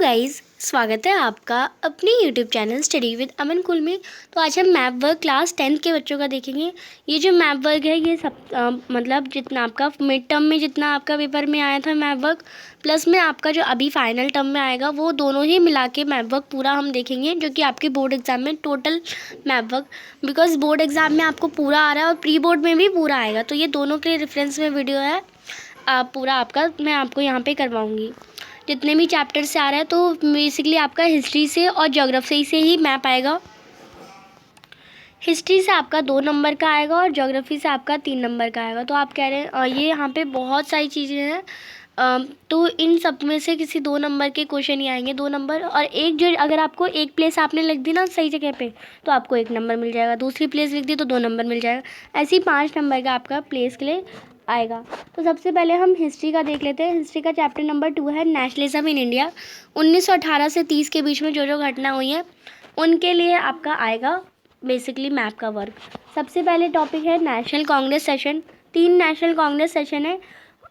Guys, स्वागत है आपका अपने यूट्यूब चैनल स्टडी विद अमन कुल में। तो आज हम मैप वर्क क्लास 10th के बच्चों का देखेंगे। ये जो मैप वर्क है ये सब मतलब जितना आपका मिड टर्म में जितना आपका पेपर में आया था मैप वर्क, प्लस में आपका जो अभी फाइनल टर्म में आएगा वो दोनों ही मिला के मैप वर्क पूरा हम देखेंगे, जो कि आपके बोर्ड एग्जाम में total map work, because board exam में आपको पूरा आ रहा है और प्री बोर्ड में भी पूरा आएगा। तो ये दोनों के रेफरेंस में वीडियो है, पूरा आपका मैं आपको यहाँ पे करवाऊँगी। जितने भी चैप्टर से आ रहा है तो बेसिकली आपका हिस्ट्री से और ज्योग्राफी से ही मैप आएगा। हिस्ट्री से आपका 2 नंबर का आएगा और ज्योग्राफी से आपका 3 नंबर का आएगा। तो आप कह रहे हैं ये यहाँ पे बहुत सारी चीज़ें हैं, तो इन सब में से किसी 2 नंबर के क्वेश्चन ही आएंगे, 2 नंबर और एक। जो अगर आपको एक प्लेस आपने लिख दी ना सही जगह पे तो आपको 1 नंबर मिल जाएगा, दूसरी प्लेस लिख दी तो 2 नंबर मिल जाएगा। ऐसे ही 5 नंबर का आपका प्लेस के लिए आएगा। तो सबसे पहले हम हिस्ट्री का देख लेते हैं। हिस्ट्री का चैप्टर नंबर 2 है नेशनलिज्म इन इंडिया। 1918 से 30 के बीच में जो जो घटना हुई है उनके लिए आपका आएगा बेसिकली मैप का वर्क। सबसे पहले टॉपिक है national Congress session. 3 national Congress session है,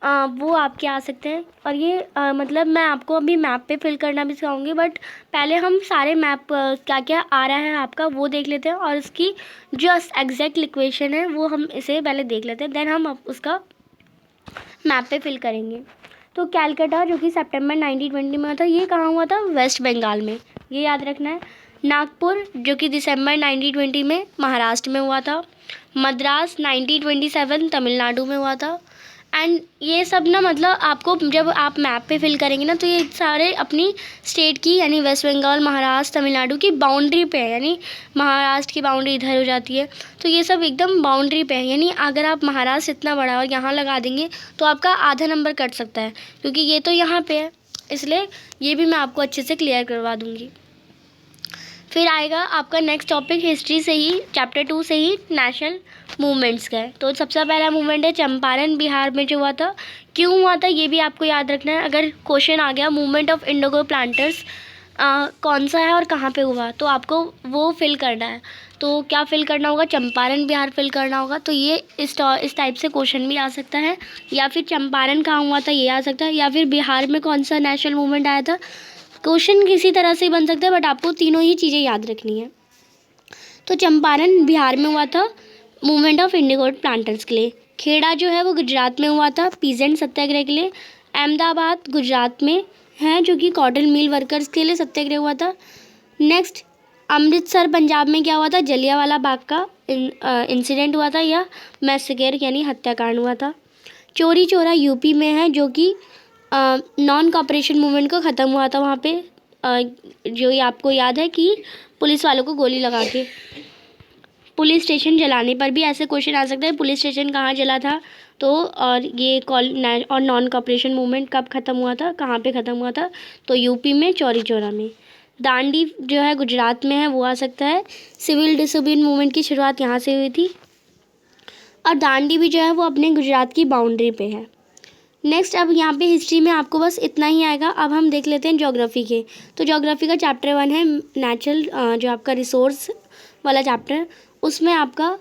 वो आपके आ सकते हैं। और ये मतलब मैं आपको अभी मैप पे फिल करना भी सिखाऊंगी, बट पहले हम सारे मैप क्या क्या आ रहा है आपका वो देख लेते हैं और उसकी जो एग्जैक्ट इक्वेशन है वो हम इसे पहले देख लेते हैं, देन हम उसका मैप पे फिल करेंगे। तो कैलकाटा जो कि सितंबर 1920 में हुआ था, ये कहाँ हुआ था? वेस्ट बंगाल में, ये याद रखना है। नागपुर जो कि दिसंबर 1920 में महाराष्ट्र में हुआ था। मद्रास 1927 तमिलनाडु में हुआ था। एंड ये सब ना मतलब आपको जब आप मैप पे फिल करेंगे ना तो ये सारे अपनी स्टेट की यानी वेस्ट बंगाल, महाराष्ट्र, तमिलनाडु की बाउंड्री पे है, यानी महाराष्ट्र की बाउंड्री इधर हो जाती है, तो ये सब एकदम बाउंड्री पे है। यानी अगर आप महाराष्ट्र इतना बड़ा और यहाँ लगा देंगे तो आपका आधा नंबर कट सकता है, क्योंकि ये तो यहाँ पे है, इसलिए ये भी मैं आपको अच्छे से क्लियर करवा दूँगी। फिर आएगा आपका नेक्स्ट टॉपिक हिस्ट्री से ही, चैप्टर 2 से ही नेशनल मूवमेंट्स का है। तो सबसे पहला मूवमेंट है चंपारण, बिहार में जो हुआ था। क्यों हुआ था ये भी आपको याद रखना है। अगर क्वेश्चन आ गया मूवमेंट ऑफ इंडिगो प्लांटर्स कौन सा है और कहाँ पे हुआ, तो आपको वो फिल करना है। तो क्या फिल करना होगा? चंपारण बिहार फिल करना होगा। तो ये इस टाइप से क्वेश्चन भी आ सकता है, या फिर चंपारण कहाँ हुआ था ये आ सकता है, या फिर बिहार में कौन सा नेशनल मूवमेंट आया था। क्वेश्चन किसी तरह से बन सकता है, बट आपको तीनों ही चीज़ें याद रखनी है। तो चंपारण बिहार में हुआ था मूवमेंट ऑफ इंडिगो प्लांटर्स के लिए। खेड़ा जो है वो गुजरात में हुआ था पीजेंट सत्याग्रह के लिए। अहमदाबाद गुजरात में है जो कि कॉटन मिल वर्कर्स के लिए सत्याग्रह हुआ था। नेक्स्ट अमृतसर पंजाब में क्या हुआ था? जलियांवाला बाग का इंसिडेंट हुआ था, या मैसेकर यानी हत्याकांड हुआ था। चौरी चौरा यूपी में है, जो कि नॉन कॉपरेशन मूवमेंट को ख़त्म हुआ था वहाँ पे। जो ये आपको याद है कि पुलिस वालों को गोली लगा के पुलिस स्टेशन जलाने पर भी ऐसे क्वेश्चन आ सकता है, पुलिस स्टेशन कहाँ जला था। तो और ये और नॉन कॉपरेशन मूवमेंट कब ख़त्म हुआ था, कहाँ पे ख़त्म हुआ था? तो यूपी में चौरी चौरा में। दांडी जो है गुजरात में है, वो आ सकता है। सिविल डिसोबीडियंस मूवमेंट की शुरुआत यहाँ से हुई थी, और दांडी भी जो है वो अपने गुजरात की बाउंड्री पे है। नेक्स्ट अब यहाँ पे हिस्ट्री में आपको बस इतना ही आएगा। अब हम देख लेते हैं ज्योग्राफी के। तो ज्योग्राफी का चैप्टर 1 है नेचुरल, जो आपका रिसोर्स वाला चैप्टर, उसमें आपका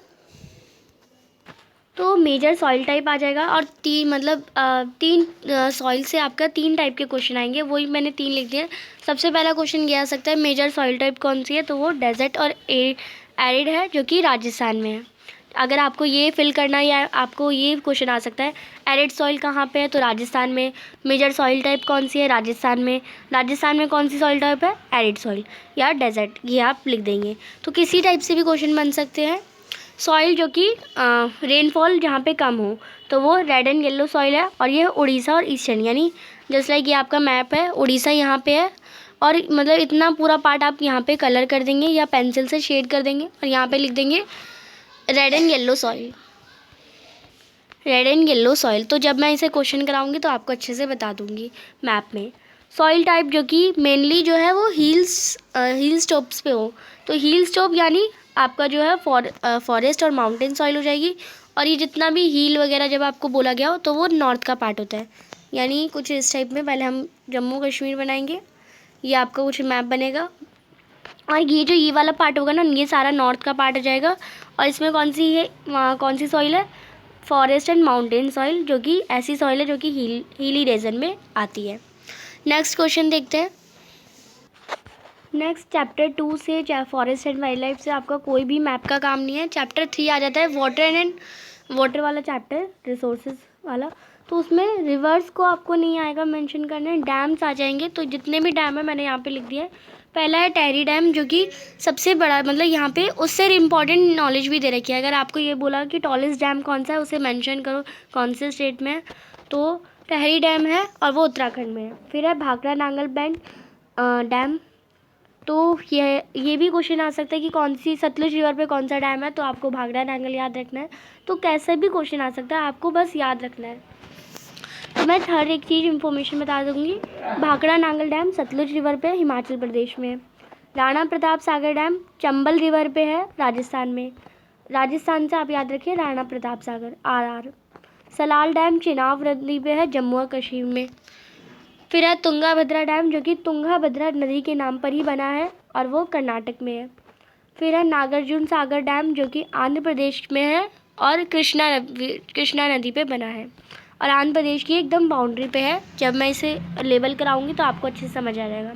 तो मेजर सॉइल टाइप आ जाएगा, और तीन सॉइल से आपका 3 टाइप के क्वेश्चन आएंगे, वही मैंने 3 लिख दिए। सबसे पहला क्वेश्चन ये आ सकता है मेजर सॉइल टाइप कौन सी है, तो वो डेजर्ट और एरिड है, जो कि राजस्थान में है। अगर आपको ये फिल करना है या आपको ये क्वेश्चन आ सकता है एरिड सॉइल कहाँ पे है, तो राजस्थान में। मेजर सॉइल टाइप कौन सी है? राजस्थान में। राजस्थान में कौन सी सॉइल टाइप है? एरिड सॉइल या डेजर्ट, ये आप लिख देंगे। तो किसी टाइप से भी क्वेश्चन बन सकते हैं। सॉइल जो कि रेनफॉल जहाँ पे कम हो, तो वो रेड एंड येलो सॉइल है, और ये उड़ीसा और ईस्टर्न, यानी जस्ट लाइक ये आपका मैप है, उड़ीसा यहाँ पे है, और मतलब इतना पूरा पार्ट आप यहाँ पे कलर कर देंगे या पेंसिल से शेड कर देंगे, और यहाँ पे लिख देंगे red and yellow soil, red and yellow soil. तो जब मैं इसे क्वेश्चन कराऊंगी तो आपको अच्छे से बता दूंगी मैप में। सॉइल टाइप जो कि मेनली जो है वो हिल स्टॉप्स पे हो, तो हिल स्टॉप यानी आपका जो है फॉरेस्ट और माउंटेन सॉइल हो जाएगी। और ये जितना भी हिल वगैरह जब आपको बोला गया हो तो वो नॉर्थ का पार्ट होता है, यानी कुछ इस टाइप में। पहले हम जम्मू कश्मीर बनाएंगे, ये आपका कुछ मैप बनेगा, और ये जो ये वाला पार्ट होगा ना, ये सारा नॉर्थ का पार्ट हो जाएगा। और इसमें कौन सी सॉइल है? फॉरेस्ट एंड माउंटेन सॉइल, जो कि ऐसी सॉइल है जो कि हिली रीजन में आती है। नेक्स्ट क्वेश्चन देखते हैं। नेक्स्ट चैप्टर 2 से फॉरेस्ट एंड वाइल्ड लाइफ से आपका कोई भी मैप का काम नहीं है। चैप्टर 3 आ जाता है वाटर वाला चैप्टर, रिसोर्सेज वाला। तो उसमें रिवर्स को आपको नहीं आएगा मेंशन करने, डैम्स आ जाएंगे। तो जितने भी डैम है मैंने यहाँ पे लिख दिया है। पहला है टेहरी डैम, जो कि सबसे बड़ा, मतलब यहाँ पे उससे इम्पॉर्टेंट नॉलेज भी दे रखी है। अगर आपको ये बोला कि टॉलेस्ट डैम कौन सा है, उसे मेंशन करो कौन से स्टेट में है, तो टेहरी डैम है और वो उत्तराखंड में है। फिर है भाखड़ा नांगल डैम। तो ये भी क्वेश्चन आ सकता है कि कौन सी सतलुज रिवर पे कौन सा डैम है, तो आपको भाखड़ा नांगल याद रखना है। तो कैसे भी क्वेश्चन आ सकता है, आपको बस याद रखना है। तो मैं हर एक चीज़ इन्फॉर्मेशन बता दूंगी। भाखड़ा नांगल डैम सतलुज रिवर पे हिमाचल प्रदेश में। राणा प्रताप सागर डैम चंबल रिवर पे है राजस्थान में। राजस्थान से आप याद रखिए राणा प्रताप सागर, RR। सलाल डैम चिनाब नदी पे है जम्मू और कश्मीर में। फिर है तुंगाभद्रा डैम, जो कि तुंगाभद्रा नदी के नाम पर ही बना है और वो कर्नाटक में है। फिर है नागार्जुन सागर डैम, जो कि आंध्र प्रदेश में है और कृष्णा नदी पे बना है और आंध्र प्रदेश की एकदम बाउंड्री पे है। जब मैं इसे लेबल कराऊंगी तो आपको अच्छे से समझ आ जाएगा।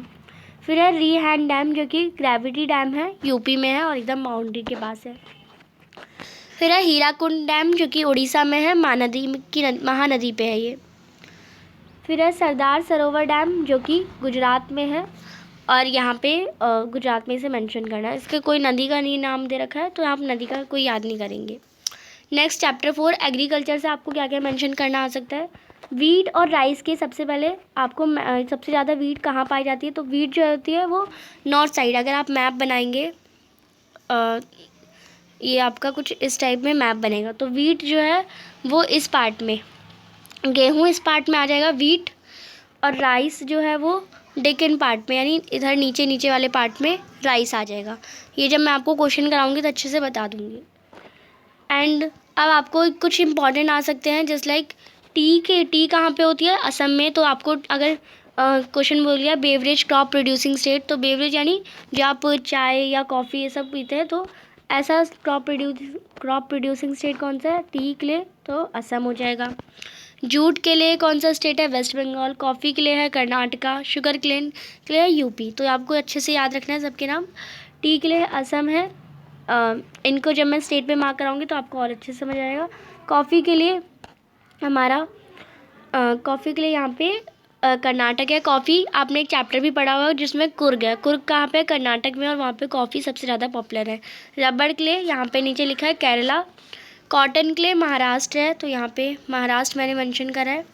फिर है रीहैंड डैम, जो कि ग्रेविटी डैम है, यूपी में है और एकदम बाउंड्री के पास है। फिर है हीराकुंड डैम, जो कि उड़ीसा में है, महानदी पे है ये। फिर है सरदार सरोवर डैम, जो कि गुजरात में है और यहाँ पे गुजरात में इसे मेंशन करना है। इसके कोई नदी का नहीं नाम दे रखा है, तो आप नदी का कोई याद नहीं करेंगे। नेक्स्ट चैप्टर 4 एग्रीकल्चर से आपको क्या क्या मेंशन करना आ सकता है। वीट और राइस के सबसे पहले आपको सबसे ज़्यादा वीट कहाँ पाई जाती है, तो वीट जो होती है वो नॉर्थ साइड। अगर आप मैप बनाएंगे, ये आपका कुछ इस टाइप में मैप बनेगा, तो वीट जो है वो इस पार्ट में, गेहूँ इस पार्ट में आ जाएगा वीट, और राइस जो है वो डेक्कन पार्ट में, यानी इधर नीचे नीचे वाले पार्ट में राइस आ जाएगा। ये जब मैं आपको क्वेश्चन कराऊंगी तो अच्छे से बता दूंगी। एंड अब आपको कुछ इंपॉर्टेंट आ सकते हैं, जस्ट लाइक टी कहाँ पे होती है, असम में। तो आपको अगर क्वेश्चन बोल गया बेवरेज क्रॉप प्रोड्यूसिंग स्टेट, तो बेवरेज यानी जब आप चाय या कॉफ़ी ये सब पीते हैं, तो ऐसा क्रॉप प्रोड्यूसिंग स्टेट कौन सा है, टी के लिए तो असम हो जाएगा। जूट के लिए कौन सा स्टेट है, वेस्ट बंगाल। कॉफ़ी के लिए है कर्नाटका। शुगर केन के लिए है यूपी। तो आपको अच्छे से याद रखना है सबके नाम। टी के लिए असम है। इनको जब मैं स्टेट पे मार्क कराऊंगी तो आपको और अच्छे से समझ आएगा। कॉफ़ी के लिए हमारा कॉफ़ी के लिए यहाँ पे कर्नाटक है। कॉफ़ी आपने एक चैप्टर भी पढ़ा हुआ जिसमें कुर्ग है। कुर्ग कहाँ पे, कर्नाटक में, और वहाँ पे कॉफ़ी सबसे ज़्यादा पॉपुलर है। रबड़ के लिए यहाँ पे नीचे लिखा है केरला। कॉटन के लिए महाराष्ट्र है, तो यहाँ पे महाराष्ट्र मैंने मेंशन करा है।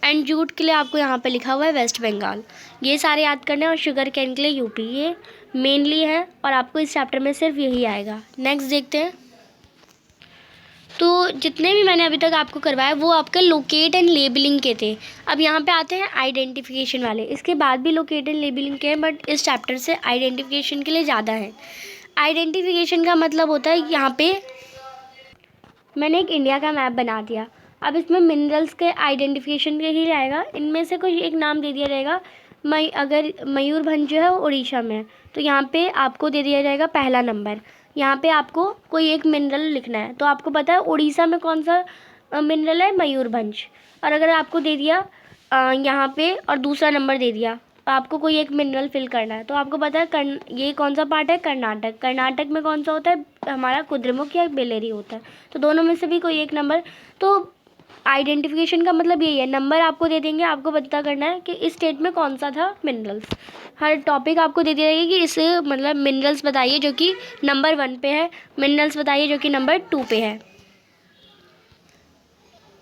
एंड जूट के लिए आपको यहाँ पे लिखा हुआ है वेस्ट बंगाल। ये सारे याद करने हैं। और शुगर केन के लिए यूपी, ये मेनली है और आपको इस चैप्टर में सिर्फ यही आएगा। नेक्स्ट देखते हैं। तो जितने भी मैंने अभी तक आपको करवाया वो आपके लोकेट एंड लेबलिंग के थे। अब यहाँ पे आते हैं आइडेंटिफिकेशन वाले। इसके बाद भी लोकेट एंड लेबलिंग के हैं, बट इस चैप्टर से आइडेंटिफिकेशन के लिए ज़्यादा है। आइडेंटिफिकेशन का मतलब होता है, यहाँ पे मैंने एक इंडिया का मैप बना दिया। अब इसमें मिनरल्स के आइडेंटिफिकेशन के ही रहेगा। इनमें से कोई एक नाम दे दिया जाएगा। अगर मयूरभंज जो है वो उड़ीसा में है, तो यहाँ पे आपको दे दिया जाएगा पहला नंबर। यहाँ पे आपको कोई एक मिनरल लिखना है, तो आपको पता है उड़ीसा में कौन सा मिनरल है, मयूरभंज। और अगर आपको दे दिया यहाँ पे और दूसरा नंबर दे दिया, तो आपको कोई एक मिनरल फिल करना है, तो आपको पता है ये कौन सा पार्ट है, कर्नाटक। कर्नाटक में कौन सा होता है हमारा, कुद्रेमुख या बेलेरी होता है। तो दोनों में से भी कोई एक नंबर। तो आइडेंटिफिकेशन का मतलब यही है, नंबर आपको दे देंगे, आपको पता करना है कि इस स्टेट में कौन सा था मिनरल्स। हर टॉपिक आपको दे दिया जाएगा कि इस मतलब मिनरल्स बताइए जो कि नंबर 1 पे है, मिनरल्स बताइए जो कि नंबर 2 पे है।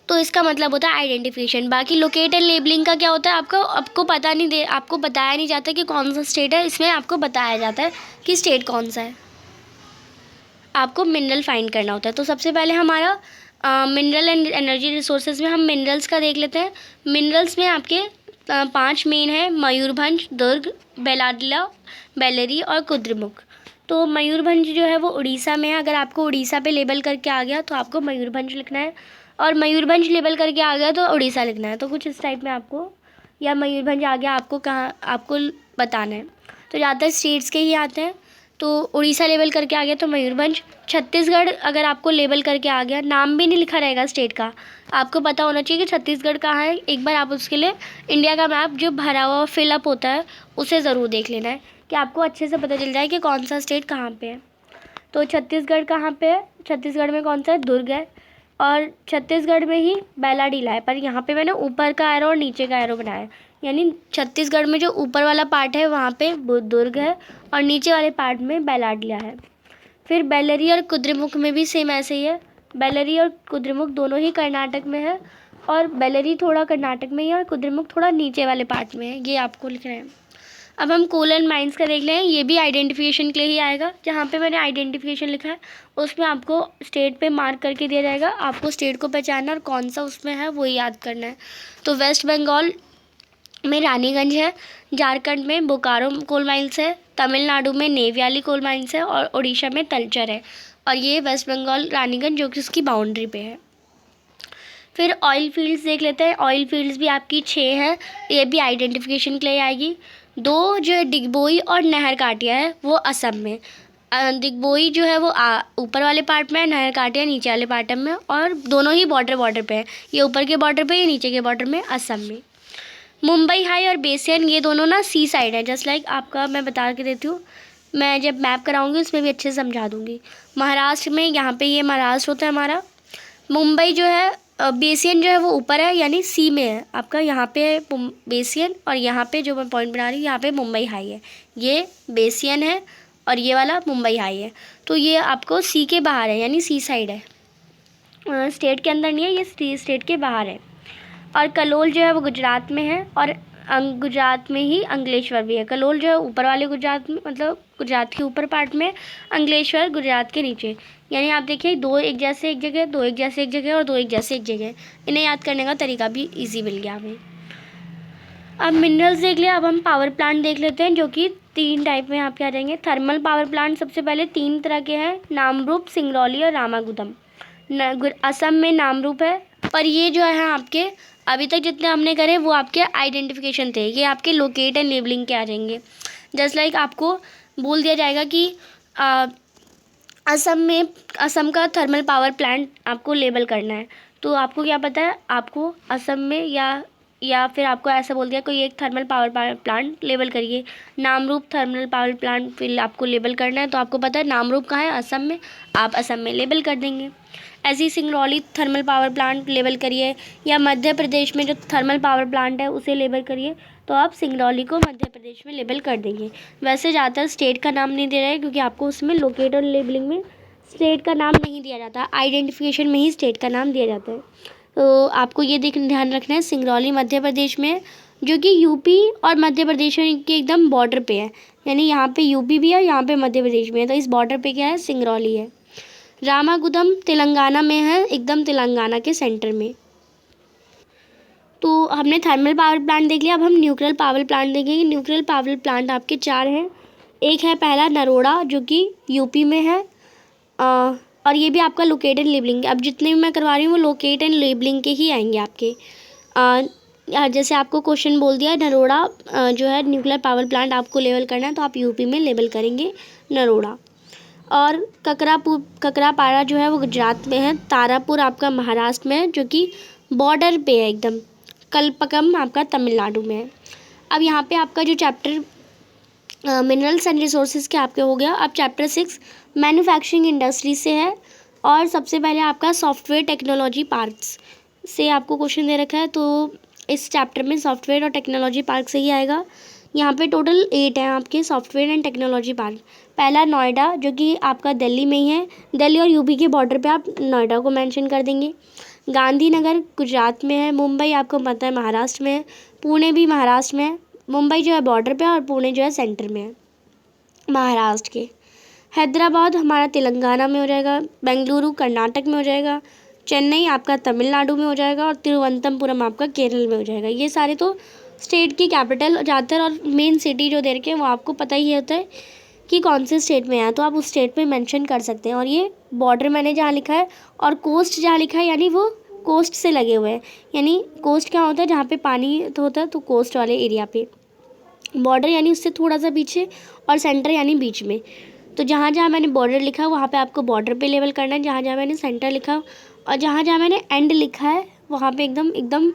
तो इसका मतलब होता है आइडेंटिफिकेशन। बाकी लोकेट एंड लेबलिंग का क्या होता है, आपको बताया नहीं जाता कि कौन सा स्टेट है। इसमें आपको बताया जाता है कि स्टेट कौन सा है। आपको मिनरल फाइंड करना होता है। तो सबसे पहले हमारा मिनरल एंड एनर्जी रिसोर्सेज में हम मिनरल्स का देख लेते हैं। मिनरल्स में आपके 5 मेन है, मयूरभंज, दुर्ग, बेलाडला, बेलेरी और कुद्रेमुख। तो मयूरभंज जो है वो उड़ीसा में है। अगर आपको उड़ीसा पे लेबल करके आ गया तो आपको मयूरभंज लिखना है, और मयूरभंज लेबल करके आ गया तो उड़ीसा लिखना है। तो कुछ इस टाइप में आपको, या मयूरभंज आ गया आपको कहाँ, आपको बताना है। तो ज़्यादातर स्टेट्स के ही आते हैं। तो उड़ीसा लेबल करके आ गया तो मयूरभंज। छत्तीसगढ़ अगर आपको लेबल करके आ गया, नाम भी नहीं लिखा रहेगा स्टेट का, आपको पता होना चाहिए कि छत्तीसगढ़ कहाँ है। एक बार आप उसके लिए इंडिया का मैप जो भरा हुआ फिलअप होता है उसे ज़रूर देख लेना है कि आपको अच्छे से पता चल जाए कि कौन सा स्टेट कहाँ पे है। तो छत्तीसगढ़ कहाँ पे है, छत्तीसगढ़ में कौन सा है, दुर्ग है। और छत्तीसगढ़ में ही बैलाडीला है, पर यहाँ पे मैंने ऊपर का एरो और नीचे का एरो बनाया है, यानी छत्तीसगढ़ में जो ऊपर वाला पार्ट है वहाँ पे दुर्ग है और नीचे वाले पार्ट में बैलाडीला है। फिर बेल्लरी और कुद्रेमुख में भी सेम ऐसे ही है। बेल्लरी और कुद्रेमुख दोनों ही कर्नाटक में है, और बेल्लरी थोड़ा कर्नाटक में ही है और कुद्रेमुख थोड़ा नीचे वाले पार्ट में है, ये आपको लिखना है। अब हम कोल एंड माइंस का देख लें, ये भी आइडेंटिफिकेशन के लिए ही आएगा। जहाँ पे मैंने आइडेंटिफिकेशन लिखा है उसमें आपको स्टेट पे मार्क करके दिया जाएगा, आपको स्टेट को पहचानना और कौन सा उसमें है वही याद करना है। तो वेस्ट बंगाल में रानीगंज है, झारखंड में बोकारो कोल माइंस है, तमिलनाडु में नेव्याली कोल माइंस है और उड़ीसा में तलचर है। और ये वेस्ट बंगाल रानीगंज जो कि उसकी बाउंड्री पे है। फिर ऑयल फील्ड्स देख लेते हैं। ऑयल फील्ड्स भी आपकी 6 हैं, ये भी आइडेंटिफिकेशन के लिए आएगी। 2 जो है डिगबोई और नहर काटिया है वो असम में। दिग्बोई जो है वो ऊपर वाले पार्ट में है, नहर काटिया नीचे वाले पार्ट में, और दोनों ही बॉर्डर पे है, ये ऊपर के बॉर्डर पे, ये नीचे के बॉर्डर में असम में। मुंबई हाई और बेसियन ये दोनों ना सी साइड है, जस्ट लाइक आपका मैं बता के देती हूँ, मैं जब मैप कराऊंगी उसमें भी अच्छे से समझा दूंगी। महाराष्ट्र में यहाँ पे ये महाराष्ट्र होता है हमारा। मुंबई जो है बेसियन जो है वो ऊपर है, यानी सी में है आपका, यहाँ पे है बेसियन, और यहाँ पे जो मैं पॉइंट बना रही हूँ यहाँ पे मुंबई हाई है, ये बेसियन है और ये वाला मुंबई हाई है। तो ये आपको सी के बाहर है, यानी सी साइड है, स्टेट के अंदर नहीं है, ये स्टेट के बाहर है। और कलोल जो है वो गुजरात में है, और गुजरात में ही अंकलेश्वर भी है। कलोल जो है ऊपर वाले गुजरात में, मतलब गुजरात के ऊपर पार्ट में, अंकलेश्वर गुजरात के नीचे। यानी आप देखिए 2 एक जैसे एक जगह, 2 एक जैसे एक जगह और 2 एक जैसे एक जगह। इन्हें याद करने का तरीका भी ईजी मिल गया हमें। अब मिनरल्स देख लिया, अब हम पावर प्लांट देख लेते हैं, जो कि 3 टाइप में यहाँ पे आ जाएंगे। थर्मल पावर प्लांट सबसे पहले 3 तरह के हैं, नामरूप, सिंगरौली और रामागुदम। असम में नामरूप है, पर ये जो है आपके अभी तक जितने हमने करे वो आपके आइडेंटिफिकेशन थे, ये आपके लोकेट एंड लेबलिंग के आ जाएंगे। जस्ट लाइक आपको बोल दिया जाएगा कि असम का थर्मल पावर प्लांट आपको लेबल करना है, तो आपको क्या पता है, आपको असम में या फिर आपको ऐसा बोल दिया कोई एक थर्मल पावर प्लांट लेबल करिए, नामरूप थर्मल पावर प्लांट फिर आपको लेबल करना है, तो आपको पता है नामरूप कहाँ है, असम में, आप असम में लेबल कर देंगे। ऐसे ही सिंगरौली थर्मल पावर प्लांट लेबल करिए, या मध्य प्रदेश में जो थर्मल पावर प्लांट है उसे लेबल करिए, तो आप सिंगरौली को मध्य प्रदेश में लेबल कर देंगे। वैसे ज़्यादातर स्टेट का नाम नहीं दे रहा है, क्योंकि आपको उसमें लोकेट और लेबलिंग में स्टेट का नाम नहीं दिया जाता, आइडेंटिफिकेशन में ही स्टेट का नाम दिया जाता है। तो आपको ये ध्यान रखना है, सिंगरौली मध्य प्रदेश में है, जो कि यूपी और मध्य प्रदेश के एकदम बॉर्डर पे है, यानी यहाँ पे यूपी भी है, यहाँ पे मध्य प्रदेश भी है, तो इस बॉर्डर पे क्या है, सिंगरौली है। रामागुदम तेलंगाना में है, एकदम तेलंगाना के सेंटर में। तो हमने थर्मल पावर प्लांट देख लिया, अब हम न्यूक्लियर पावर प्लांट देखेंगे। न्यूक्लियर पावर प्लांट आपके 4 हैं। एक है पहला नरोड़ा, जो कि यूपी में है, और ये भी आपका लोकेट एंड लेबलिंग, अब जितने भी मैं करवा रही हूँ वो लोकेट एंड लेबलिंग के ही आएंगे आपके। जैसे आपको क्वेश्चन बोल दिया नरोड़ा जो है न्यूक्लियर पावर प्लांट आपको लेबल करना है, तो आप यूपी में लेबल करेंगे नरोड़ा। और ककरापारा जो है वो गुजरात में है, तारापुर आपका महाराष्ट्र में है, जो कि बॉर्डर पे है एकदम। कल्पकम आपका तमिलनाडु में है। अब यहाँ पे आपका जो चैप्टर मिनरल्स एंड रिसोर्सेज के आपके हो गया। अब चैप्टर 6 मैन्युफैक्चरिंग इंडस्ट्री से है, और सबसे पहले आपका सॉफ्टवेयर टेक्नोलॉजी पार्क्स से आपको क्वेश्चन दे रखा है, तो इस चैप्टर में सॉफ्टवेयर और टेक्नोलॉजी पार्क से ही आएगा। यहाँ पे टोटल 8 हैं आपके सॉफ्टवेयर एंड टेक्नोलॉजी पार्क। पहला नोएडा, जो कि आपका दिल्ली में ही है, दिल्ली और यूपी के बॉर्डर पे आप नोएडा को मेंशन कर देंगे। गांधीनगर गुजरात में है, मुंबई आपको पता है महाराष्ट्र में है, पुणे भी महाराष्ट्र में है। मुंबई जो है बॉर्डर पे और पुणे जो है सेंटर में है महाराष्ट्र के। हैदराबाद हमारा तेलंगाना में हो जाएगा, बेंगलुरु कर्नाटक में हो जाएगा, चेन्नई आपका तमिलनाडु में हो जाएगा, और तिरुवनंतपुरम आपका केरल में हो जाएगा। ये सारे तो स्टेट की कैपिटल ज़्यादातर, और मेन सिटी जो दे रखे हैं वो आपको पता ही होता है कि कौन से स्टेट में है, तो आप उस स्टेट में मेंशन कर सकते हैं। और ये बॉर्डर मैंने जहाँ लिखा है, और कोस्ट जहाँ लिखा है, यानी वो कोस्ट से लगे हुए हैं। यानी कोस्ट क्या होता है, जहाँ पे पानी होता है, तो कोस्ट वाले एरिया पे। बॉर्डर यानी उससे थोड़ा सा पीछे, और सेंटर यानी बीच में। तो जहाँ जहाँ मैंने बॉर्डर लिखा है वहाँ पे आपको बॉर्डर पे लेबल करना है, जहाँ जहाँ मैंने सेंटर लिखा और जहाँ जहाँ मैंने एंड लिखा है वहाँ पे एकदम एकदम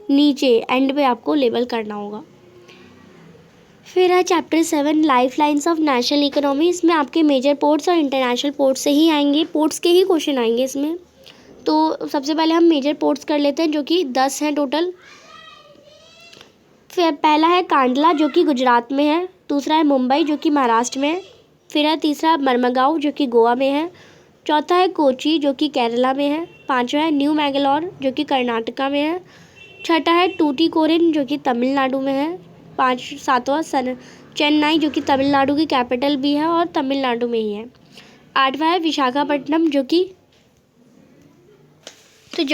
नीचे एंड पे आपको लेबल करना होगा। फिर है chapter 7 life lines of national economy. इसमें आपके मेजर पोर्ट्स और इंटरनेशनल पोर्ट्स से ही आएंगे, पोर्ट्स के ही क्वेश्चन आएंगे इसमें। तो सबसे पहले हम मेजर पोर्ट्स कर लेते हैं जो कि 10 हैं टोटल। फिर पहला है कांडला जो कि गुजरात में है, दूसरा है मुंबई जो कि महाराष्ट्र में है, फिर है तीसरा मरमगांव जो कि गोवा में है, चौथा है कोची जो कि केरला में है, पांचवा है न्यू मैंगलोर जो कि कर्नाटका में है, छठा है टूटीकोरिन जो कि तमिलनाडु में है, सातवां चेन्नई जो कि तमिलनाडु की कैपिटल भी है और तमिलनाडु में ही है, आठवां है विशाखापट्टनम जो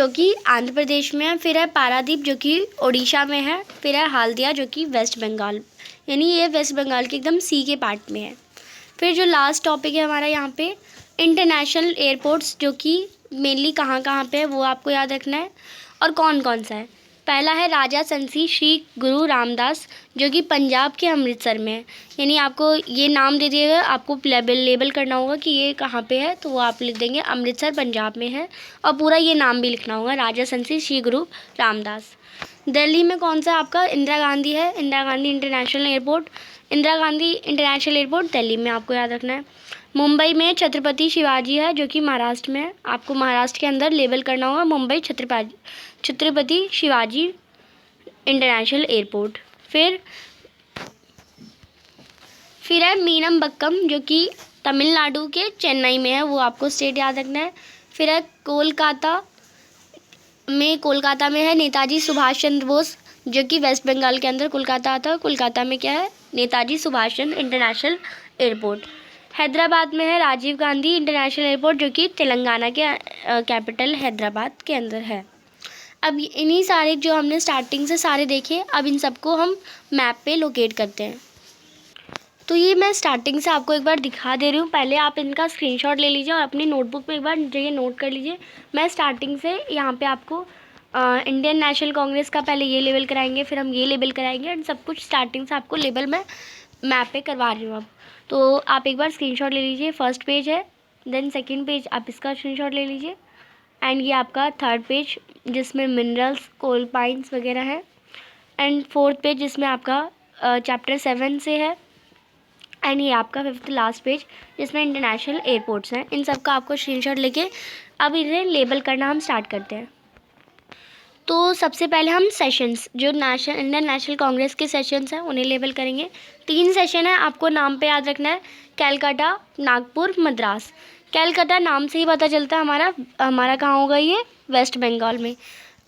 कि आंध्र प्रदेश में है, फिर है पारादीप जो कि उड़ीसा में है, फिर है हल्दिया जो कि वेस्ट बंगाल, यानी ये वेस्ट बंगाल के एकदम सी के पार्ट में है। फिर जो लास्ट टॉपिक है हमारा यहाँ पे इंटरनेशनल एयरपोर्ट्स जो कि मेनली कहाँ कहाँ पे है वो आपको याद रखना है और कौन कौन सा है। पहला है राजा संसी श्री गुरु रामदास जो कि पंजाब के अमृतसर में है, यानी आपको ये नाम दे दिएगा, आपको लेबल करना होगा कि ये कहाँ पे है, तो वो आप लिख देंगे अमृतसर पंजाब में है और पूरा ये नाम भी लिखना होगा राजा संसी श्री गुरु रामदास। दिल्ली में कौन सा आपका इंदिरा गांधी है, Indira Gandhi international airport, Indira Gandhi international airport Delhi में आपको याद रखना है। मुंबई में छत्रपति शिवाजी है जो कि महाराष्ट्र में है, आपको महाराष्ट्र के अंदर लेबल करना होगा मुंबई छत्रपति शिवाजी इंटरनेशनल एयरपोर्ट। फिर है मीनमबक्कम जो कि तमिलनाडु के चेन्नई में है, वो आपको स्टेट याद रखना है। फिर है कोलकाता में है नेताजी सुभाष चंद्र बोस जो कि वेस्ट बंगाल के अंदर कोलकाता आता है, कोलकाता में क्या है नेताजी सुभाष चंद्र इंटरनेशनल एयरपोर्ट। हैदराबाद में है राजीव गांधी इंटरनेशनल एयरपोर्ट जो कि तेलंगाना के कैपिटल हैदराबाद के अंदर है। अब इन्हीं सारे जो हमने स्टार्टिंग से सारे देखे, अब इन सबको हम मैप पे लोकेट करते हैं। तो ये मैं स्टार्टिंग से आपको एक बार दिखा दे रही हूँ, पहले आप इनका स्क्रीनशॉट ले लीजिए और अपनी नोटबुक में एक बार ये नोट कर लीजिए। मैं स्टार्टिंग से यहाँ पे आपको इंडियन नेशनल कांग्रेस का पहले ये लेबल कराएंगे, फिर हम ये लेबल कराएंगे एंड सब कुछ स्टार्टिंग से आपको लेबल मैं मैप पे करवा रही हूँ अब। तो आप एक बार स्क्रीनशॉट ले लीजिए, फर्स्ट पेज है, देन सेकंड पेज आप इसका स्क्रीनशॉट ले लीजिए एंड ये आपका थर्ड पेज जिसमें मिनरल्स कोल पाइंस वगैरह है एंड फोर्थ पेज जिसमें आपका चैप्टर 7 से है एंड ये आपका फिफ्थ लास्ट पेज जिसमें इंटरनेशनल एयरपोर्ट्स हैं। इन सब का आपको स्क्रीनशॉट लेके अब इन्हें लेबल करना हम स्टार्ट करते हैं। तो सबसे पहले हम सेशंस जो इंडियन नेशनल कांग्रेस के सेशंस हैं उन्हें लेबल करेंगे। 3 सेशन है, आपको नाम पे याद रखना है कैलकाटा, नागपुर, मद्रास। कैलकाटा नाम से ही पता चलता है हमारा कहाँ होगा, ये वेस्ट बंगाल में।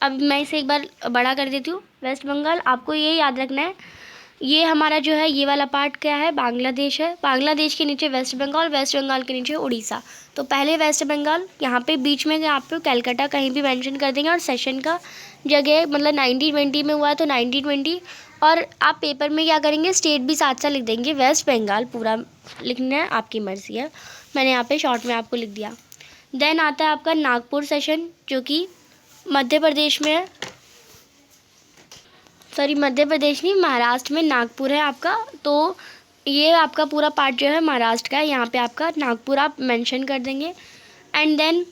अब मैं इसे एक बार बड़ा कर देती हूँ। वेस्ट बंगाल आपको ये याद रखना है, ये हमारा जो है ये वाला पार्ट क्या है, बांग्लादेश है, बांग्लादेश के नीचे वेस्ट बंगाल, वेस्ट बंगाल के नीचे उड़ीसा। तो पहले वेस्ट बंगाल, यहाँ पे बीच में आप कैलकाटा कहीं भी मेंशन कर देंगे और सेशन का जगह मतलब 1920 में हुआ तो 1920, और आप पेपर में क्या करेंगे स्टेट भी साथ साथ लिख देंगे, वेस्ट बंगाल पूरा लिखना है, आपकी मर्ज़ी है। मैंने यहाँ पे शॉर्ट में आपको लिख दिया। देन आता है आपका नागपुर सेशन जो कि मध्य प्रदेश में है, सॉरी मध्य प्रदेश नहीं, महाराष्ट्र में नागपुर है आपका। तो ये आपका पूरा पार्ट जो है महाराष्ट्र का है, यहाँ पे आपका नागपुर आप मेंशन कर देंगे। एंड देन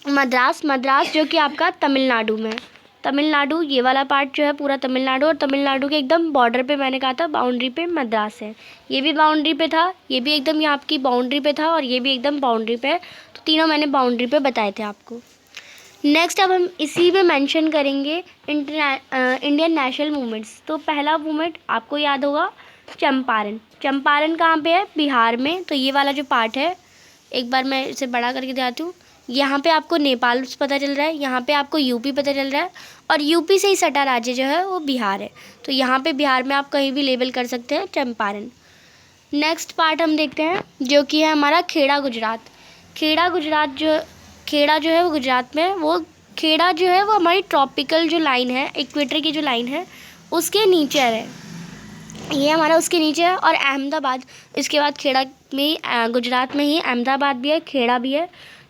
मद्रास जो कि आपका तमिलनाडु में है, तमिलनाडु ये वाला पार्ट जो है पूरा तमिलनाडु, और तमिलनाडु के एकदम बॉर्डर पे मैंने कहा था बाउंड्री पे मद्रास है, ये भी बाउंड्री पे था, ये भी एकदम यहाँ आपकी बाउंड्री पे था और ये भी एकदम बाउंड्री पे है। तो तीनों मैंने बाउंड्री पे बताए थे आपको। नेक्स्ट अब हम इसी में मेंशन करेंगे इंडियन नेशनल मूवमेंट्स। तो पहला मूवमेंट आपको याद होगा चंपारण कहाँ पे है, बिहार में। तो ये वाला जो पार्ट है एक बार मैं इसे बड़ा करके दिखाती हूँ। यहाँ पे आपको नेपाल पता चल रहा है, यहाँ पे आपको यूपी पता चल रहा है, और यूपी से ही सटा राज्य जो है वो बिहार है। तो यहाँ पे बिहार में आप कहीं भी लेबल कर सकते हैं चंपारण। नेक्स्ट पार्ट हम देखते हैं जो कि है हमारा खेड़ा जो है वो गुजरात में है। वो खेड़ा जो है वो हमारी ट्रॉपिकल जो लाइन है, इक्वेटर की जो लाइन है उसके नीचे है, ये हमारा उसके नीचे है। और अहमदाबाद इसके बाद खेड़ा में गुजरात में ही अहमदाबाद भी है, खेड़ा भी है।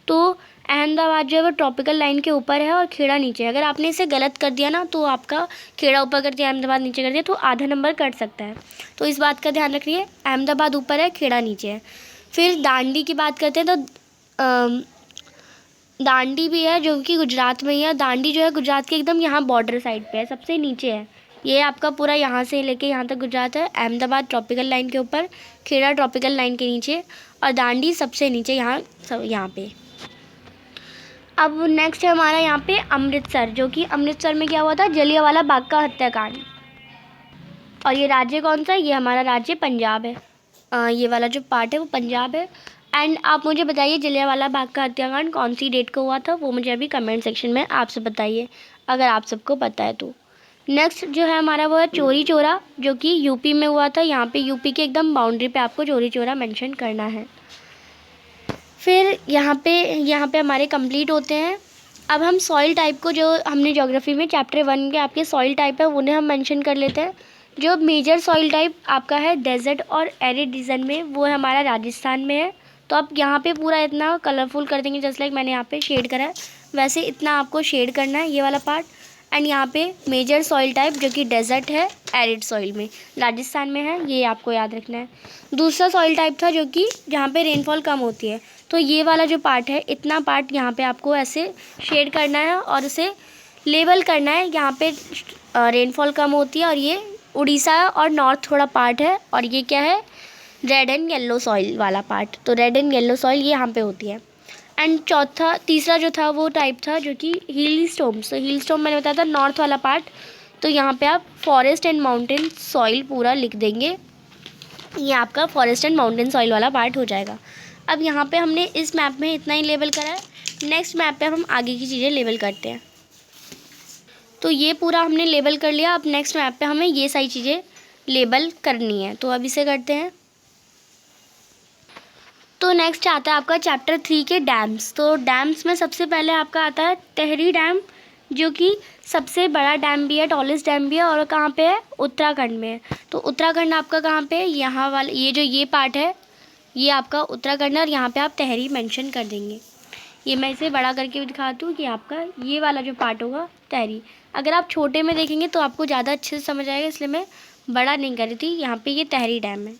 तो अहमदाबाद जो है वो ट्रॉपिकल लाइन के ऊपर है और खेड़ा नीचे है। अगर आपने इसे गलत कर दिया ना तो आपका खेड़ा ऊपर कर दिया अहमदाबाद नीचे कर दिया तो आधा नंबर कट सकता है, तो इस बात का ध्यान रखिए। अहमदाबाद ऊपर है, खेड़ा नीचे है। फिर दांडी की बात करते हैं तो दांडी भी है जो कि गुजरात में ही है। दांडी जो है गुजरात के एकदम यहाँ बॉर्डर साइड पे है, सबसे नीचे है। ये आपका पूरा यहाँ से लेके यहाँ तक गुजरात है। अहमदाबाद ट्रॉपिकल लाइन के ऊपर, खेड़ा ट्रॉपिकल लाइन के नीचे, और दांडी सबसे नीचे यहाँ सब यहाँ पे। अब नेक्स्ट है हमारा यहाँ पे अमृतसर, जो कि अमृतसर में क्या हुआ था, जलियांवाला बाग का हत्याकांड। और ये राज्य कौन सा है, ये हमारा राज्य पंजाब है। ये वाला जो पार्ट है वो पंजाब है। एंड आप मुझे बताइए जलियांवाला बाग का हत्याकांड कौन सी डेट को हुआ था, वो मुझे अभी कमेंट सेक्शन में आपसे बताइए अगर आप सबको पता है तो। नेक्स्ट जो है हमारा वो है चौरी चौरा, जो कि यूपी में हुआ था। यहाँ पे यूपी के एकदम बाउंड्री पे आपको चौरी चौरा मेंशन करना है। फिर यहाँ पे हमारे कंप्लीट होते हैं। अब हम सॉइल टाइप को, जो हमने ज्योग्राफी में चैप्टर 1 के आपके सॉइल टाइप है उन्हें हम मेंशन कर लेते हैं। जो मेजर सॉइल टाइप आपका है डेजर्ट और एरिड रीजन में, वो है हमारा राजस्थान में है। तो आप यहाँ पे पूरा इतना कलरफुल कर देंगे, जस्ट लाइक मैंने यहाँ पे शेड करा है वैसे इतना आपको शेड करना है ये वाला पार्ट। एंड यहाँ पे मेजर सॉइल टाइप जो कि डेजर्ट है एरिड सॉइल में राजस्थान में है, ये आपको याद रखना है। दूसरा सॉइल टाइप था जो कि जहाँ पे रेनफॉल कम होती है, तो ये वाला जो पार्ट है इतना पार्ट यहाँ पे आपको ऐसे शेड करना है और उसे लेबल करना है। यहाँ पे रेनफॉल कम होती है और ये उड़ीसा और नॉर्थ थोड़ा पार्ट है। और ये क्या है, रेड एंड येलो सॉइल वाला पार्ट। तो रेड एंड येलो सॉइल ये यहाँ पे होती है। एंड तीसरा जो था वो टाइप था जो कि हिल स्टोम्स। तो हिल स्टोम मैंने बताया था नॉर्थ वाला पार्ट। तो यहाँ पे आप फॉरेस्ट एंड माउंटेन सॉइल पूरा लिख देंगे, ये आपका फॉरेस्ट एंड माउंटेन सॉइल वाला पार्ट हो जाएगा। अब यहाँ पे हमने इस मैप में इतना ही लेबल करा है। नेक्स्ट मैप पे हम आगे की चीज़ें लेबल करते हैं। तो ये पूरा हमने लेबल कर लिया। अब नेक्स्ट मैप पे हमें ये सारी चीज़ें लेबल करनी है, तो अब इसे करते हैं। तो नेक्स्ट आता है आपका चैप्टर 3 के डैम्स। तो डैम्स में सबसे पहले आपका आता है टेहरी डैम, जो कि सबसे बड़ा डैम भी है, टॉलेस्ट डैम भी है, और कहाँ पे है, उत्तराखंड में है। तो उत्तराखंड आपका कहाँ पे है, यहाँ वाला ये पार्ट है, ये आपका उत्तराखंड है। और यहाँ पे आप टेहरी मेंशन कर देंगे। ये मैं इसे बड़ा करके भी दिखाती हूँ कि आपका ये वाला जो पार्ट होगा टेहरी। अगर आप छोटे में देखेंगे तो आपको ज़्यादा अच्छे से समझ आएगा, इसलिए मैं बड़ा नहीं कर रही थी। यहाँ पे ये टेहरी डैम है।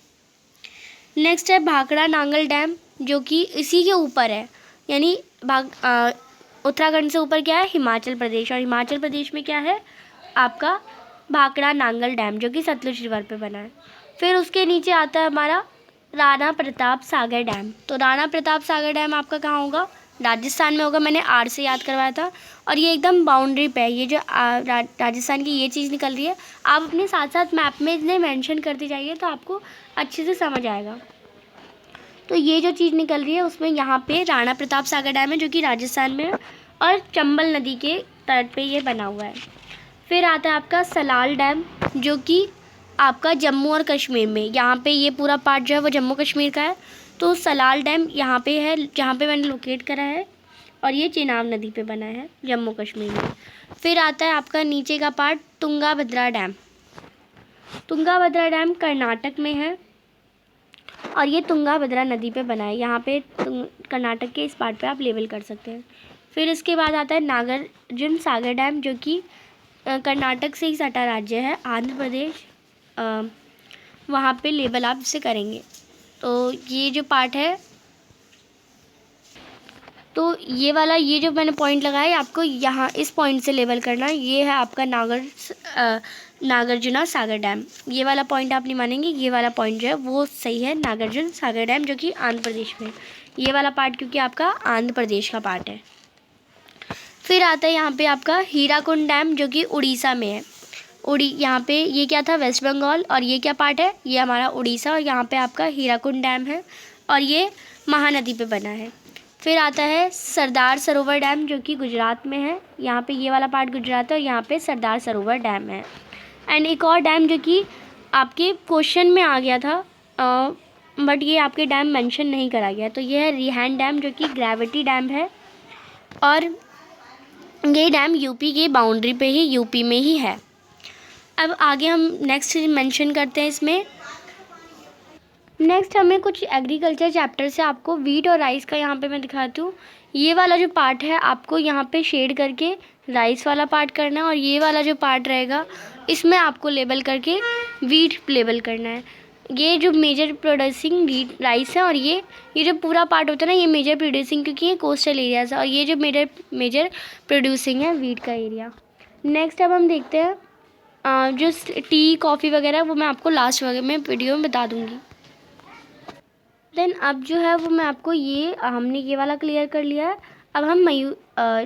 नेक्स्ट है भाखड़ा नांगल डैम, जो कि इसी के ऊपर है, यानी उत्तराखंड से ऊपर क्या है, हिमाचल प्रदेश। और हिमाचल प्रदेश में क्या है आपका भाखड़ा नांगल डैम, जो कि सतलुज रिवर पे बना है। फिर उसके नीचे आता है हमारा राणा प्रताप सागर डैम। तो राणा प्रताप सागर डैम आपका कहाँ होगा, राजस्थान में होगा। मैंने आर से याद करवाया था। और ये एकदम बाउंड्री पे है। ये जो राजस्थान की ये चीज़ निकल रही है, आप अपने साथ साथ मैप में इतने मेंशन करते जाइए तो आपको अच्छे से समझ आएगा। तो ये जो चीज़ निकल रही है उसमें यहाँ पे राणा प्रताप सागर डैम है, जो कि राजस्थान में है और चंबल नदी के तट पे ये बना हुआ है। फिर आता है आपका सलाल डैम, जो कि आपका जम्मू और कश्मीर में, यहाँ पे ये पूरा पार्ट जो है वो जम्मू कश्मीर का है। तो सलाल डैम यहाँ पे है, जहाँ पे मैंने लोकेट करा है, और ये चेनाब नदी पे बना है जम्मू कश्मीर में। फिर आता है आपका नीचे का part Tungabhadra dam. Tungabhadra dam Karnataka में है और ये तुंगाभद्रा नदी पे बना है। यहाँ पे कर्नाटक के इस पार्ट पे आप लेबल कर सकते हैं। फिर इसके बाद आता है नागार्जुन सागर डैम, जो कि कर्नाटक से ही सटा राज्य है, आंध्र प्रदेश, वहाँ पे लेबल आप इसे करेंगे। तो ये जो पार्ट है, तो ये वाला, ये जो मैंने पॉइंट लगाया आपको यहाँ इस पॉइंट से लेबल करना है। ये है आपका नागार्जुन सागर डैम। ये वाला पॉइंट आप नहीं मानेंगे, ये वाला पॉइंट जो है वो सही है, नागार्जुन सागर डैम, जो कि आंध्र प्रदेश में। ये वाला पार्ट क्योंकि आपका आंध्र प्रदेश का पार्ट है। फिर आता है यहाँ पे आपका हीराकुंड डैम, जो कि उड़ीसा में है। यहाँ पे ये क्या था, वेस्ट बंगाल, और ये क्या पार्ट है, ये हमारा उड़ीसा। और यहाँ पे आपका हीराकुंड डैम है और ये महानदी पे बना है। फिर आता है सरदार सरोवर डैम, जो कि गुजरात में है। यहाँ पे ये वाला पार्ट गुजरात है और यहाँ पे सरदार सरोवर डैम है। एंड एक और डैम जो कि आपके क्वेश्चन में आ गया था, बट ये आपके डैम मेंशन नहीं करा गया, तो ये है रिहांड डैम, जो कि ग्रेविटी डैम है। और ये डैम यूपी के बाउंड्री पे ही, यूपी में ही है। अब आगे हम नेक्स्ट मेंशन करते हैं इसमें। नेक्स्ट हमें कुछ एग्रीकल्चर चैप्टर से आपको वीट और राइस का यहाँ पे मैं दिखाती हूँ। ये वाला जो पार्ट है आपको यहाँ पे शेड करके राइस वाला पार्ट करना है, और ये वाला जो पार्ट रहेगा इसमें आपको लेबल करके वीट लेबल करना है। ये जो मेजर प्रोड्यूसिंग राइस है, और ये जो पूरा पार्ट होता है ना, ये मेजर प्रोड्यूसिंग, क्योंकि ये कोस्टल एरियाज है, और ये जो मेजर प्रोड्यूसिंग है वीट का एरिया। नेक्स्ट अब हम देखते हैं जो टी कॉफ़ी वगैरह, वो मैं आपको लास्ट वगैरह में वीडियो में बता दूँगी। देन अब जो है वो मैं आपको हमने ये वाला क्लियर कर लिया है। अब हम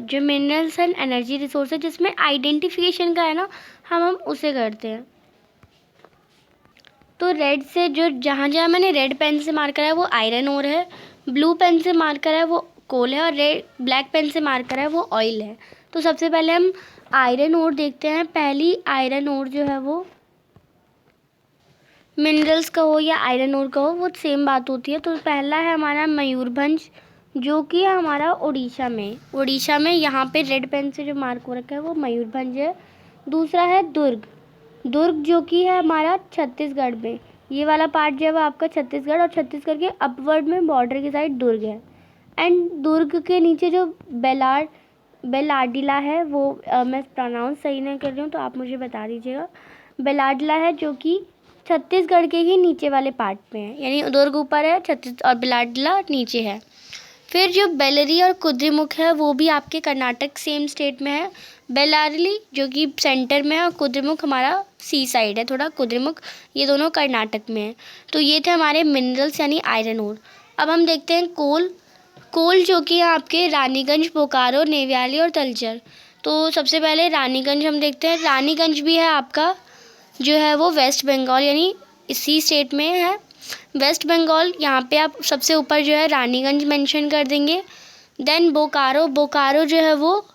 जो मिनरल्स एंड एनर्जी रिसोर्स है जिसमें आइडेंटिफिकेशन का है ना, हम उसे करते हैं। तो रेड से जो जहाँ जहाँ मैंने रेड पेन से मार्क करा है वो आयरन ओर है, ब्लू पेन से मार्क करा है वो कोल है, और ब्लैक पेन से मार्क करा है वो ऑयल है। तो सबसे पहले हम आयरन ओर देखते हैं। पहली आयरन ओर जो है वो मिनरल्स का हो या आयरन ओर का हो, वो सेम बात होती है। तो पहला है हमारा मयूरभंज, जो कि है हमारा उड़ीसा में यहाँ पे रेड पेन से जो मार्क हो रखा है वो मयूरभंज है। दूसरा है दुर्ग जो कि है हमारा छत्तीसगढ़ में। ये वाला पार्ट जो है वो आपका छत्तीसगढ़, और छत्तीसगढ़ के अपवर्ड में बॉर्डर के साइड दुर्ग है। एंड दुर्ग के नीचे जो बेलाडिला है, वो मैं प्रोनाउंस सही नहीं कर रही हूँ तो आप मुझे बता दीजिएगा। बेलाडिला है जो कि छत्तीसगढ़ के ही नीचे वाले पार्ट में है, यानी दुर्ग ऊपर है और बेलाडिला नीचे है। फिर जो बेलरी और कुद्रेमुख है वो भी आपके कर्नाटक सेम स्टेट में है। बेलारली जो कि सेंटर में है, और कुद्रेमुख हमारा सी साइड है थोड़ा, कुद्रेमुख ये दोनों कर्नाटक में है। तो ये थे हमारे मिनरल्स यानी आयरन ओर। अब हम देखते हैं कोल जो कि है आपके रानीगंज, बोकारो, नेव्याली और तलचर। तो सबसे पहले रानीगंज हम देखते हैं। रानीगंज भी है आपका जो है वो वेस्ट बंगाल यानी इसी स्टेट में है, वेस्ट बंगाल। यहाँ पे आप सबसे ऊपर जो है रानीगंज मेंशन कर देंगे। देन बोकारो जो है वो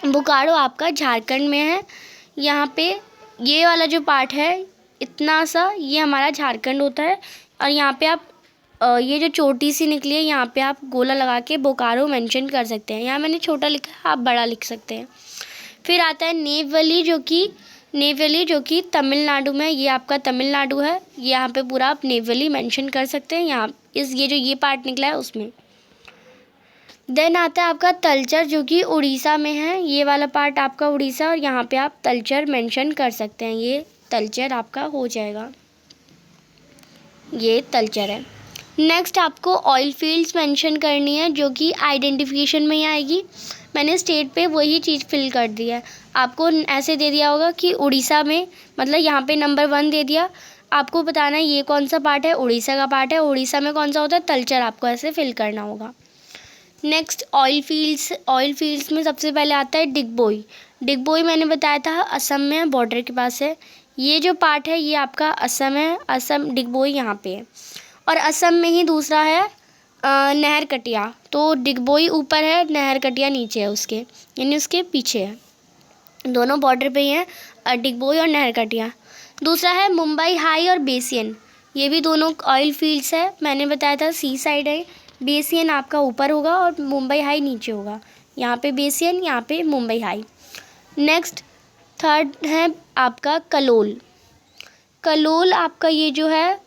बोकारो आपका झारखंड में है। यहाँ पे ये वाला जो पार्ट है इतना सा, ये हमारा झारखंड होता है। और यहाँ पे आप ये जो चोटी सी निकली है यहाँ पे आप गोला लगा के बोकारो मेंशन कर सकते हैं। यहाँ मैंने छोटा लिखा है, आप बड़ा लिख सकते हैं। फिर आता है नेवली जो कि तमिलनाडु में, ये आपका तमिलनाडु है। यहाँ पे पूरा आप नेवली मेंशन कर सकते हैं, यहाँ ये जो ये पार्ट निकला है उसमें। देन आता है आपका तलचर जो कि उड़ीसा में है। ये वाला पार्ट आपका उड़ीसा, और यहाँ पे आप तलचर मेंशन कर सकते हैं। ये तलचर आपका हो जाएगा, ये तलचर है। नेक्स्ट आपको ऑयल फील्ड्स मेंशन करनी है जो कि आइडेंटिफिकेशन में ही आएगी। मैंने स्टेट पे वही चीज़ फिल कर दी है। आपको ऐसे दे दिया होगा कि उड़ीसा में, मतलब यहाँ पे नंबर 1 दे दिया, आपको बताना है ये कौन सा पार्ट है, उड़ीसा का पार्ट है। उड़ीसा में कौन सा होता है, तलचर, आपको ऐसे फिल करना होगा। नेक्स्ट ऑयल फील्ड्स में सबसे पहले आता है डिगबोई मैंने बताया था असम में, बॉर्डर के पास है। ये जो पार्ट है ये आपका असम है, असम डिगबोई यहाँ पे है। और असम में ही दूसरा है नहर कटिया। तो डिगबोई ऊपर है, नहर कटिया नीचे है उसके, यानी उसके पीछे है। दोनों बॉर्डर पे ही हैं, डिगबोई और नहर कटिया। दूसरा है मुंबई हाई और बेसियन, ये भी दोनों ऑयल फील्ड्स है। मैंने बताया था सी साइड है, बेसियन आपका ऊपर होगा और मुंबई हाई नीचे होगा। यहाँ पे बेसियन, यहाँ पे मुंबई हाई। नेक्स्ट थर्ड है आपका कलोल आपका ये जो है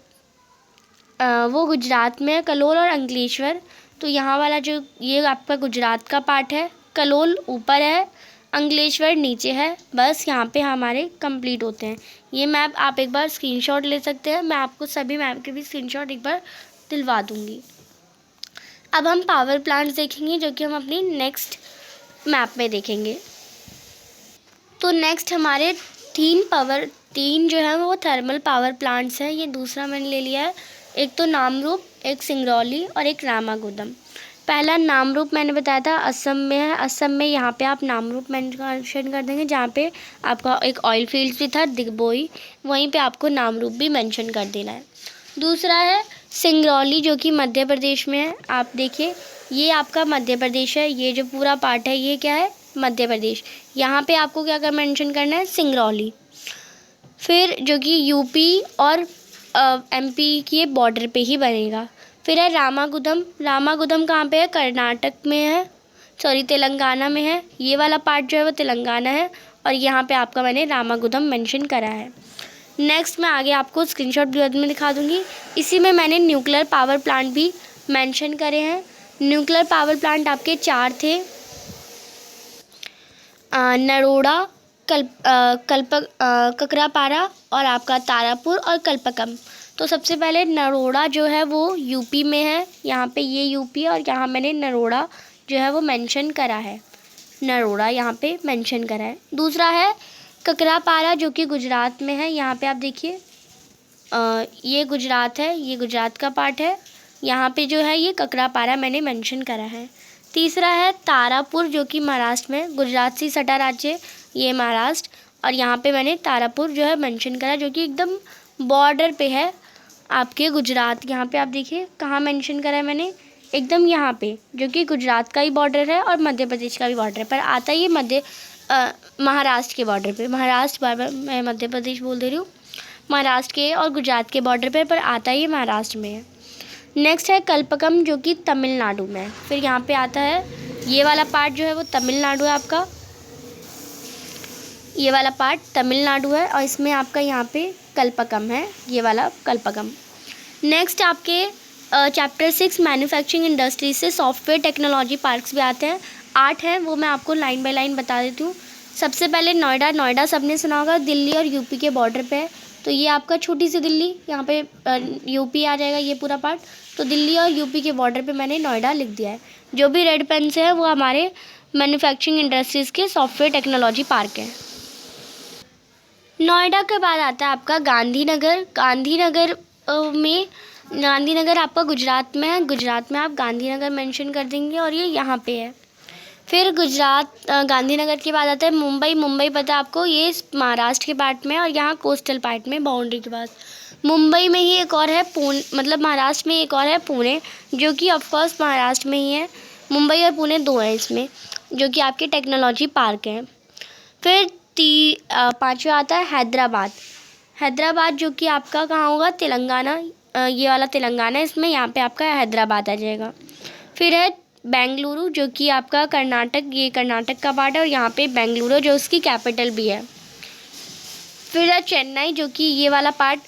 वो गुजरात में है, कलोल और अंकलेश्वर। तो यहाँ वाला जो ये आपका गुजरात का पार्ट है, कलोल ऊपर है, अंकलेश्वर नीचे है। बस यहाँ पे हमारे कंप्लीट होते हैं। ये मैप आप एक बार स्क्रीनशॉट ले सकते हैं, मैं आपको सभी मैप के भी स्क्रीनशॉट एक बार दिलवा दूँगी। अब हम पावर प्लांट्स देखेंगे जो कि हम अपनी नेक्स्ट मैप में देखेंगे। तो नेक्स्ट हमारे तीन जो है वो थर्मल पावर प्लांट्स हैं। ये दूसरा मैंने ले लिया है, एक तो नामरूप, एक सिंगरौली और एक रामागुंडम। पहला नामरूप मैंने बताया था असम में है। असम में यहाँ पे आप नामरूप मेंशन कर देंगे, जहाँ पे आपका एक ऑयल फील्ड भी था दिग्बोई, वहीं पे आपको नामरूप भी मेंशन कर देना है। दूसरा है सिंगरौली जो कि मध्य प्रदेश में है। आप देखिए ये आपका मध्य प्रदेश है, ये जो पूरा पार्ट है ये क्या है, मध्य प्रदेश। यहाँ पे आपको क्या कर मेंशन करना है, सिंगरौली। फिर जो कि यूपी और एमपी के बॉर्डर पे ही बनेगा। फिर है रामागुंडम कहाँ पे है, कर्नाटक में है, सॉरी तेलंगाना में है। ये वाला पार्ट जो है वो तेलंगाना है, और यहाँ पे आपका मैंने रामागुंडम मेंशन करा है। नेक्स्ट मैं आगे आपको स्क्रीनशॉट में दिखा दूँगी। इसी में मैंने न्यूक्लियर पावर प्लांट भी मेंशन करे हैं। न्यूक्लियर पावर प्लांट आपके 4 थे, नरोड़ा, ककरापारा और आपका तारापुर और कल्पकम। तो सबसे पहले नरोड़ा जो है वो यूपी में है, यहाँ पे ये यूपी है और यहाँ मैंने नरोड़ा जो है वो मेंशन करा है, नरोड़ा यहाँ पे मेंशन करा है। दूसरा है ककरापारा जो कि गुजरात में है, यहाँ पे आप देखिए ये गुजरात है, ये गुजरात का पार्ट है, यहाँ पे जो है ये ककरापारा मैंने मेंशन करा है। तीसरा है तारापुर जो कि महाराष्ट्र में, गुजरात से सटा राज्य ये महाराष्ट्र, और यहाँ पे मैंने तारापुर जो है मेंशन करा जो कि एकदम बॉर्डर पे है आपके गुजरात। यहाँ पे आप देखिए कहाँ मेंशन करा है मैंने, एकदम यहाँ पे, जो कि गुजरात का ही बॉर्डर है और मध्य प्रदेश का भी बॉर्डर है, पर आता ही महाराष्ट्र के बॉर्डर पे। महाराष्ट्र बार बार मैं मध्य प्रदेश बोल दे रही हूँ, महाराष्ट्र के और गुजरात के बॉर्डर पर आता ही महाराष्ट्र में है। नेक्स्ट है कल्पकम जो कि तमिलनाडु में है। फिर यहाँ पे आता है ये वाला पार्ट जो है वो तमिलनाडु है आपका, ये वाला पार्ट तमिलनाडु है और इसमें आपका यहाँ पे कल्पकम है, ये वाला कल्पकम। नेक्स्ट आपके चैप्टर 6 मैन्युफैक्चरिंग इंडस्ट्री से सॉफ्टवेयर टेक्नोलॉजी पार्क्स भी आते हैं, 8 हैं, वो मैं आपको लाइन बाय लाइन बता देती हूँ। सबसे पहले नोएडा, नोएडा सबने सुना होगा, दिल्ली और यूपी के बॉर्डर पे है, तो ये आपका छोटी सी दिल्ली, यहाँ पे यूपी आ जाएगा ये पूरा पार्ट, तो दिल्ली और यूपी के बॉर्डर पे मैंने नोएडा लिख दिया है। जो भी रेड पेन से है वो हमारे मैन्युफैक्चरिंग इंडस्ट्रीज़ के सॉफ्टवेयर टेक्नोलॉजी पार्क है। नोएडा के बाद आता है आपका गांधीनगर। गांधीनगर आपका गुजरात में है, गुजरात में आप गांधीनगर मेंशन कर देंगे और ये यहाँ पे है। फिर गांधीनगर के बाद आता है मुंबई। मुंबई पता है आपको, ये महाराष्ट्र के पार्ट में और यहाँ कोस्टल पार्ट में बाउंड्री के पास। मुंबई में ही एक और है पुणे, मतलब महाराष्ट्र में एक और है पुणे, जो कि ऑफकोर्स महाराष्ट्र में ही है। मुंबई और पुणे 2 हैं इसमें, जो कि आपके टेक्नोलॉजी पार्क हैं। फिर 5वां आता है हैदराबाद। हैदराबाद जो कि आपका कहाँ होगा, तेलंगाना, ये वाला तेलंगाना है इसमें, यहाँ पे आपका हैदराबाद आ जाएगा। फिर है बेंगलुरु जो कि आपका कर्नाटक, ये कर्नाटक का पार्ट है और यहाँ पे बेंगलुरु जो उसकी कैपिटल भी है। फिर है चेन्नई जो कि ये वाला पार्ट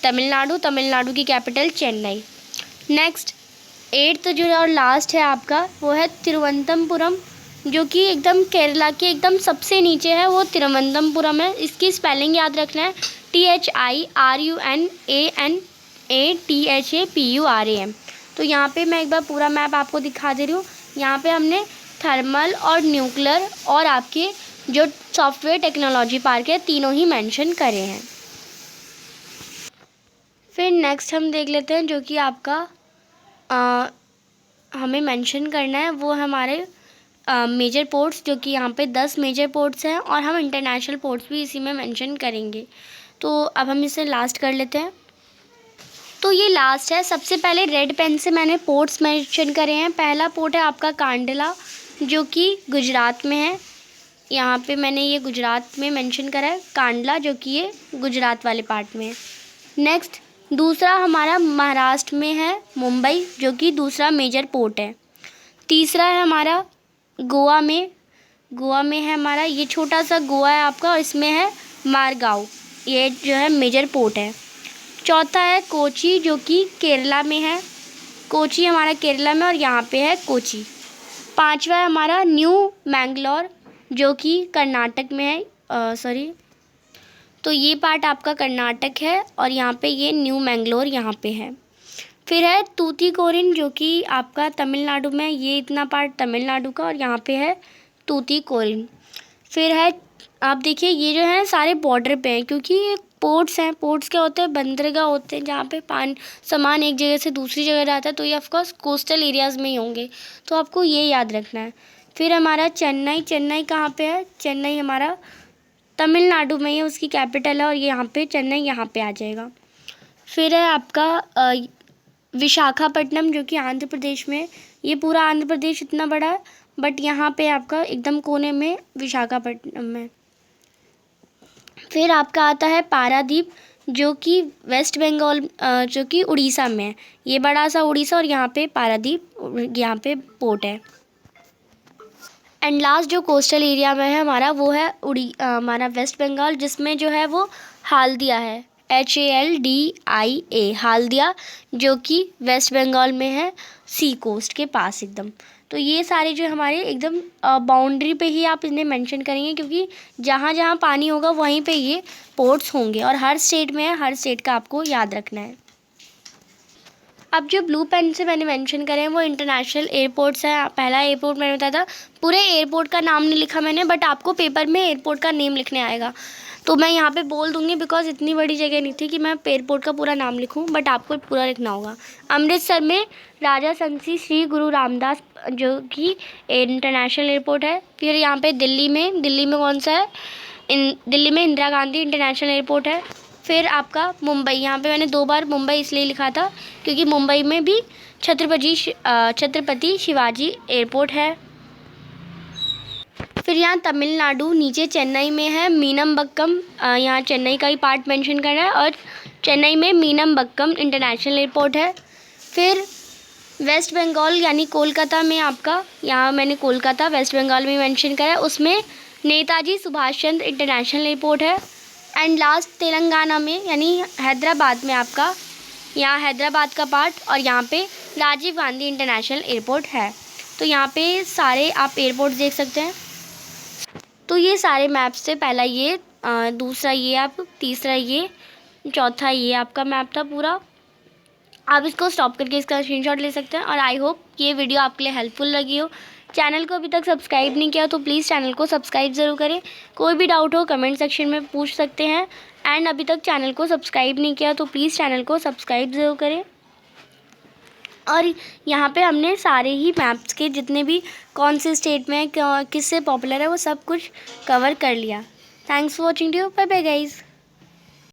तमिलनाडु, तमिलनाडु की कैपिटल चेन्नई। नेक्स्ट 8th जो है और लास्ट है आपका वो है तिरुवनंतपुरम, जो कि एकदम केरला के एकदम सबसे नीचे है, वो तिरुवनंतपुरम है। इसकी स्पेलिंग याद रखना है, THIRUNANATHAPURAM। तो यहाँ पे मैं एक बार पूरा मैप आपको दिखा दे रही हूँ। यहाँ पे हमने थर्मल और न्यूक्लियर और आपके जो सॉफ्टवेयर टेक्नोलॉजी पार्क है तीनों ही मेंशन करे हैं। फिर नेक्स्ट हम देख लेते हैं जो कि आपका हमें मेंशन करना है, वो हमारे मेजर पोर्ट्स, जो कि यहाँ पे 10 मेजर पोर्ट्स हैं और हम इंटरनेशनल पोर्ट्स भी इसी में मेंशन करेंगे। तो अब हम इसे लास्ट कर लेते हैं। तो ये लास्ट है। सबसे पहले रेड पेन से मैंने पोर्ट्स मेंशन करे हैं। पहला पोर्ट है आपका कांडला जो कि गुजरात में है, यहाँ पे मैंने ये गुजरात में मेंशन करा है कांडला, जो कि ये गुजरात वाले पार्ट में है। नेक्स्ट दूसरा हमारा महाराष्ट्र में है मुंबई, जो कि दूसरा मेजर पोर्ट है। तीसरा है हमारा गोवा में है हमारा, ये छोटा सा गोवा है आपका और इसमें है मारगांव, ये जो है मेजर पोर्ट है। चौथा है कोची जो कि केरला में है, कोची हमारा केरला में और यहाँ पे है कोची। 5वां है हमारा न्यू मैंगलोर जो कि कर्नाटक में है, तो ये पार्ट आपका कर्नाटक है और यहाँ पे ये न्यू मैंगलोर यहाँ पे है। फिर है तूतीकोरिन जो कि आपका तमिलनाडु में, ये इतना पार्ट तमिलनाडु का और यहाँ पे है तूतीकोरिन। फिर है आप देखिए ये जो है सारे बॉर्डर पे हैं, क्योंकि ये पोर्ट्स हैं। पोर्ट्स क्या होते हैं, बंदरगाह होते हैं जहाँ पे सामान एक जगह से दूसरी जगह जाता है, तो ये ऑफकोर्स कोस्टल एरियाज़ में ही होंगे, तो आपको ये याद रखना है। फिर हमारा चेन्नई कहाँ पे है, चेन्नई हमारा तमिलनाडु में ही है, उसकी कैपिटल है और ये यहाँ पे चेन्नई यहाँ पे आ जाएगा। फिर है आपका विशाखापट्टनम जो कि आंध्र प्रदेश में, ये पूरा आंध्र प्रदेश इतना बड़ा है बट यहाँ पे आपका एकदम कोने में विशाखापट्टनम है। फिर आपका आता है पारादीप जो कि वेस्ट बंगाल, जो कि उड़ीसा में है, ये बड़ा सा उड़ीसा और यहाँ पे पारादीप, यहाँ पे पोर्ट है। एंड लास्ट जो कोस्टल एरिया में है हमारा वो है हमारा वेस्ट बंगाल, जिसमें जो है वो हाल्दिया है, HALDIA हाल्दिया, जो कि वेस्ट बंगाल में है, सी कोस्ट के पास एकदम। तो ये सारे जो हमारे एकदम बाउंड्री पे ही आप इन्हें मेंशन करेंगे, क्योंकि जहाँ जहाँ पानी होगा वहीं पे ये पोर्ट्स होंगे और हर स्टेट में है, हर स्टेट का आपको याद रखना है। अब जो ब्लू पेन से मैंने मेंशन करे हैं वो इंटरनेशनल एयरपोर्ट्स हैं। पहला एयरपोर्ट मैंने बताया था, पूरे एयरपोर्ट का नाम नहीं लिखा मैंने, बट आपको पेपर में एयरपोर्ट का नेम लिखने आएगा। तो मैं यहाँ पे बोल दूँगी बिकॉज इतनी बड़ी जगह नहीं थी कि मैं एयरपोर्ट का पूरा नाम लिखूँ, बट आपको पूरा लिखना होगा। अमृतसर में राजा संसी श्री गुरु रामदास जो कि इंटरनेशनल एयरपोर्ट है। फिर यहाँ पे दिल्ली में कौन सा है, दिल्ली में इंदिरा गांधी इंटरनेशनल एयरपोर्ट है। फिर आपका मुंबई, यहाँ पे मैंने 2 बार मुंबई इसलिए लिखा था क्योंकि मुंबई में भी छत्रपति शिवाजी एयरपोर्ट है। फिर यहाँ तमिलनाडु नीचे चेन्नई में है मीनमबक्कम, यहाँ चेन्नई का ही पार्ट मेंशन कर रहा है, और चेन्नई में मीनमबक्कम इंटरनेशनल एयरपोर्ट है। फिर वेस्ट बंगाल यानी कोलकाता में आपका, यहाँ मैंने कोलकाता वेस्ट बंगाल में मेंशन करा है, उसमें नेताजी सुभाष चंद्र इंटरनेशनल एयरपोर्ट है। एंड लास्ट तेलंगाना में यानी हैदराबाद में आपका, यहाँ हैदराबाद का पार्ट, और यहाँ पे राजीव गांधी इंटरनेशनल एयरपोर्ट है। तो यहाँ पे सारे आप एयरपोर्ट देख सकते हैं। तो ये सारे मैप्स से, पहला ये, दूसरा ये, आप तीसरा ये, चौथा ये आपका मैप था पूरा। आप इसको स्टॉप करके इसका स्क्रीनशॉट ले सकते हैं। और आई होप ये वीडियो आपके लिए हेल्पफुल लगी हो। चैनल को अभी तक सब्सक्राइब नहीं किया तो प्लीज़ चैनल को सब्सक्राइब ज़रूर करें। कोई भी डाउट हो कमेंट सेक्शन में पूछ सकते हैं। एंड अभी तक चैनल को सब्सक्राइब नहीं किया तो प्लीज़ चैनल को सब्सक्राइब ज़रूर करें। और यहाँ पे हमने सारे ही मैप्स के जितने भी कौन से स्टेट में किससे पॉपुलर है वो सब कुछ कवर कर लिया। Thanks for watching, bye bye guys.